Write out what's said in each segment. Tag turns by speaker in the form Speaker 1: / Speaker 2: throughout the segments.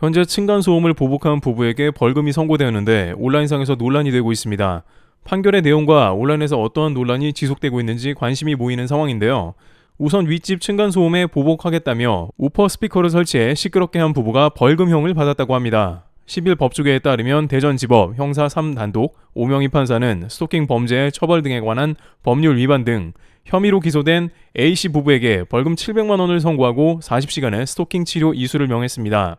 Speaker 1: 현재 층간소음을 보복한 부부에게 벌금이 선고되었는데 온라인상에서 논란이 되고 있습니다. 판결의 내용과 온라인에서 어떠한 논란이 지속되고 있는지 관심이 모이는 상황인데요. 우선 윗집 층간소음에 보복하겠다며 우퍼 스피커를 설치해 시끄럽게 한 부부가 벌금형을 받았다고 합니다. 10일 법조계에 따르면 대전지법 형사 3단독 오명희 판사는 스토킹 범죄 처벌 등에 관한 법률 위반 등 혐의로 기소된 A씨 부부에게 벌금 700만 원을 선고하고 40시간의 스토킹 치료 이수를 명했습니다.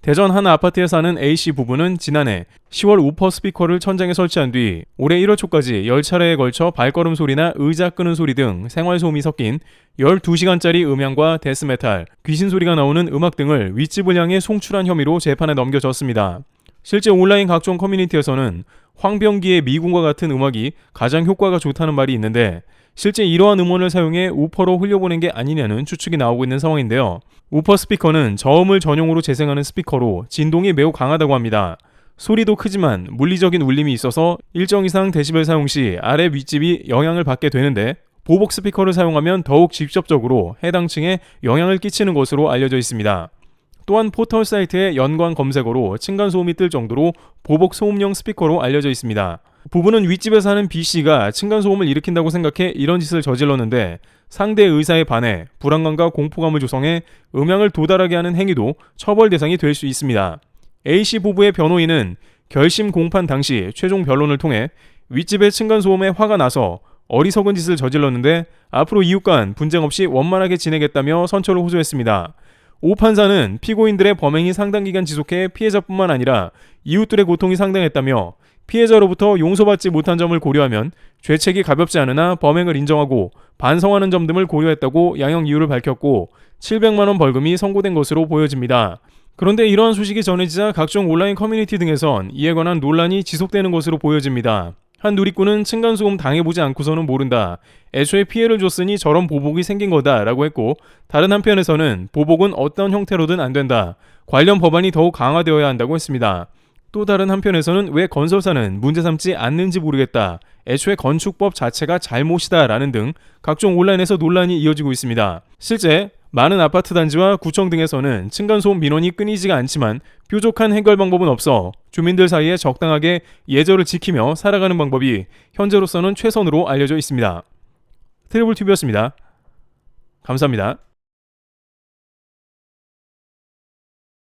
Speaker 1: 대전 한 아파트에 사는 A씨 부부는 지난해 10월 우퍼 스피커를 천장에 설치한 뒤 올해 1월 초까지 10차례에 걸쳐 발걸음 소리나 의자 끄는 소리 등 생활소음이 섞인 12시간짜리 음향과 데스메탈, 귀신 소리가 나오는 음악 등을 윗집을 향해 송출한 혐의로 재판에 넘겨졌습니다. 실제 온라인 각종 커뮤니티에서는 황병기의 미군과 같은 음악이 가장 효과가 좋다는 말이 있는데 실제 이러한 음원을 사용해 우퍼로 흘려보낸 게 아니냐는 추측이 나오고 있는 상황인데요. 우퍼 스피커는 저음을 전용으로 재생하는 스피커로 진동이 매우 강하다고 합니다. 소리도 크지만 물리적인 울림이 있어서 일정 이상 데시벨 사용 시 아래 윗집이 영향을 받게 되는데 보복 스피커를 사용하면 더욱 직접적으로 해당 층에 영향을 끼치는 것으로 알려져 있습니다. 또한 포털 사이트의 연관 검색어로 층간소음이 뜰 정도로 보복 소음용 스피커로 알려져 있습니다. 부부는 윗집에 사는 B씨가 층간소음을 일으킨다고 생각해 이런 짓을 저질렀는데 상대 의사에 반해 불안감과 공포감을 조성해 음향을 도달하게 하는 행위도 처벌 대상이 될 수 있습니다. A씨 부부의 변호인은 결심 공판 당시 최종 변론을 통해 윗집의 층간소음에 화가 나서 어리석은 짓을 저질렀는데 앞으로 이웃 간 분쟁 없이 원만하게 지내겠다며 선처를 호소했습니다. 오 판사는 피고인들의 범행이 상당 기간 지속해 피해자뿐만 아니라 이웃들의 고통이 상당했다며 피해자로부터 용서받지 못한 점을 고려하면 죄책이 가볍지 않으나 범행을 인정하고 반성하는 점 등을 고려했다고 양형 이유를 밝혔고 700만 원 벌금이 선고된 것으로 보여집니다. 그런데 이러한 소식이 전해지자 각종 온라인 커뮤니티 등에선 이에 관한 논란이 지속되는 것으로 보여집니다. 한 누리꾼은 층간소음 당해보지 않고서는 모른다. 애초에 피해를 줬으니 저런 보복이 생긴 거다 라고 했고 다른 한편에서는 보복은 어떤 형태로든 안 된다. 관련 법안이 더욱 강화되어야 한다고 했습니다. 또 다른 한편에서는 왜 건설사는 문제 삼지 않는지 모르겠다. 애초에 건축법 자체가 잘못이다 라는 등 각종 온라인에서 논란이 이어지고 있습니다. 실제 많은 아파트 단지와 구청 등에서는 층간소음 민원이 끊이지가 않지만 뾰족한 해결 방법은 없어 주민들 사이에 적당하게 예절을 지키며 살아가는 방법이 현재로서는 최선으로 알려져 있습니다. 트래블TV였습니다. 감사합니다.